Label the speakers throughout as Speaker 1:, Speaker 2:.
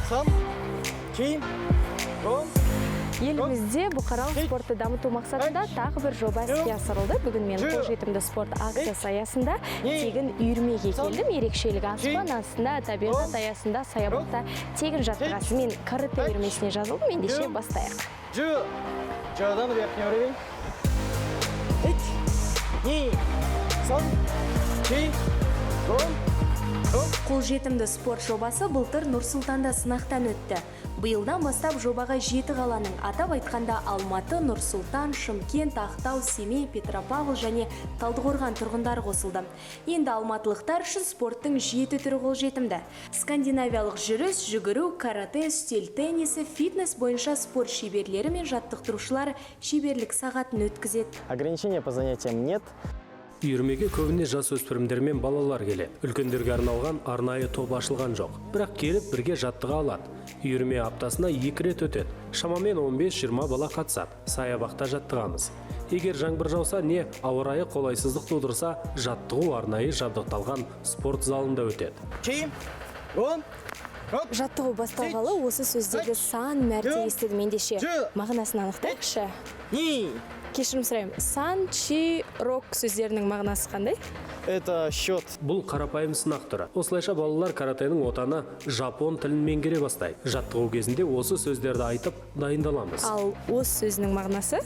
Speaker 1: сон, киім, он.
Speaker 2: Елімізде бұқаралық спортты дамыту мақсатында тағы бір жоба іске асырылды. Бүгін мен қолжетімді спорт акциясы аясында тегін үйірмеге келдім. Ерекшелігі аспан астында, табиғат аясында, саябақта тегін жаттығасыз. Мен каратэ үйірмесіне жазылдым. Ендеше бастайық.
Speaker 1: Жодан верхний уровень. Сон, киім,
Speaker 2: Қолжетімді спорт жобасы былтыр Нұр-Сұлтанда сынақтан өтті. Биылдан бастап жобаға 7 қаланың, атап айтқанда Алматы, Нұр-Сұлтан, Шымкент, Ақтау, Семей, Петропавл және Талдықорған тұрғындары қосылды. Енді алматылықтар үшін спорттың 7 түрі қолжетімді. Скандинавиялық жүріс, жүгіру, каратэ, үстел теннисі, фитнес бойынша спорт шеберлері мен жаттықтырушылар шеберлік сағатын өткізеді.
Speaker 1: Ограничения по занятиям нет.
Speaker 3: Үйірмеге көбіне жас өспірімдер мен балалар келеді. Үлкендерге арналған арнайы топ ашылған жоқ. Бірақ келіп бірге жаттыға алады. Үйірме аптасына 2 рет өтеді. Шамамен 15-20 бала қатысады. Саябақта жаттығамыз. Егер жаңбыр жауса не ауа райы қолайсыздық тудырса, жаттығу арнайы жабдықталған спорт залында өтеді.
Speaker 2: Жаттығу басталғалы осы сөздегі сан мәрте естідім. Ендеше мағынасын анықтайықшы. Кешірім сұраймын. Сан, чи, рок сөздерінің мағынасы қандай?
Speaker 1: Это счет.
Speaker 3: Бұл қарапайым сынақ түрі. Осылайша балалар каратэнің отаны жапон тілін меңгере бастайды. Жаттығу кезінде осы сөздерді айтып дайындаламыз.
Speaker 2: Ал ос сөзінің мағынасы?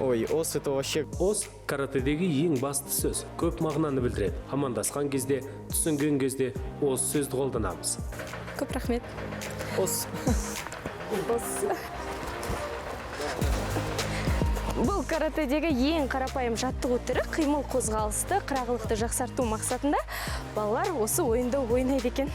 Speaker 1: Ой, ос это вообще...
Speaker 3: Ос каратэдегі ең басты сөз. Көп мағынаны білдіреді. Амандасқан кезде, түсінген кезде ос сөзді қолданамыз.
Speaker 2: Көп рахмет.
Speaker 1: Ос.
Speaker 2: Бұл каратэдегі ең қарапайым жаттығу түрі қимыл қозғалысты, қырағылықты жақсарту мақсатында балалар осы ойынды ойнайды екен.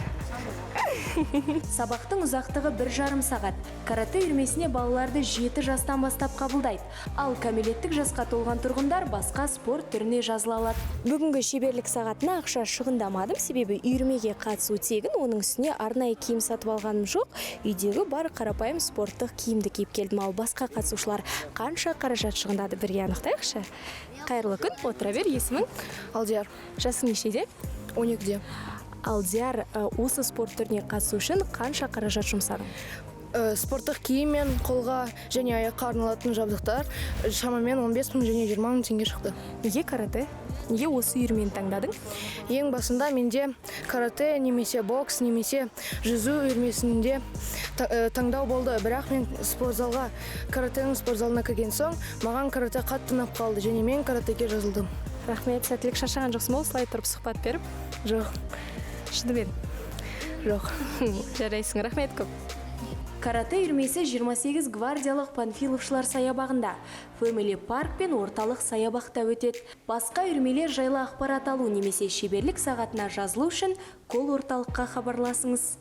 Speaker 2: Сабақтың ұзақтығы 1,5 сағат. Каратэ үйірмесіне балаларды 7 жастан бастап қабылдайды. Ал кәмелеттік жасқа толған тұрғындар басқа спорт түріне жазыла алады. Бүгінгі шеберлік сағатына ақша шығындамадым, себебі үйірмеге қатысу тегін, оның үстіне арнайы киім сатып алғаным жоқ. Үйдегі бар қарапайым спорттық киімді киіп келдім. Ал басқа қатысушылар қанша қаражат шығындады, бірге анықтайықшы. Қайырлы күн, отыра бер, есімің?
Speaker 4: Алдияр.
Speaker 2: Жасың нешеде?
Speaker 4: 12-де.
Speaker 2: Алдияр, осы спорт түріне қатысу үшін қанша қаражат жұмсадың?
Speaker 4: Спорттық киім мен қолға және аяққа арналатын жабдықтар шамамен 15 мың және 20 мың теңге шықты.
Speaker 2: Неге каратэ? Неге осы үйірмені таңдадың?
Speaker 4: Ең басында менде каратэ немесе бокс немесе жүзу үйірмесінде таңдау болды. Бірақ мен каратэнің спортзалына кірген соң, маған каратэ қатты ұнап қалды және мен каратэге жазылдым.
Speaker 2: Рахмет, сәттілік. Шаршаған жоқсың ба осылай тұрып сұхбат беріп?
Speaker 4: Жоқ.
Speaker 2: Шынымен?
Speaker 4: Жоқ.
Speaker 2: Жарайсың, рахмет көп. Каратэ үйірмесі 28 гвардиялық панфиловшылар саябағында, Family Park пен орталық саябақта өтеді. Басқа үйірмелер жайлы ақпарат алу немесе шеберлік сағатына жазылу үшін кол орталыққа хабарласыңыз.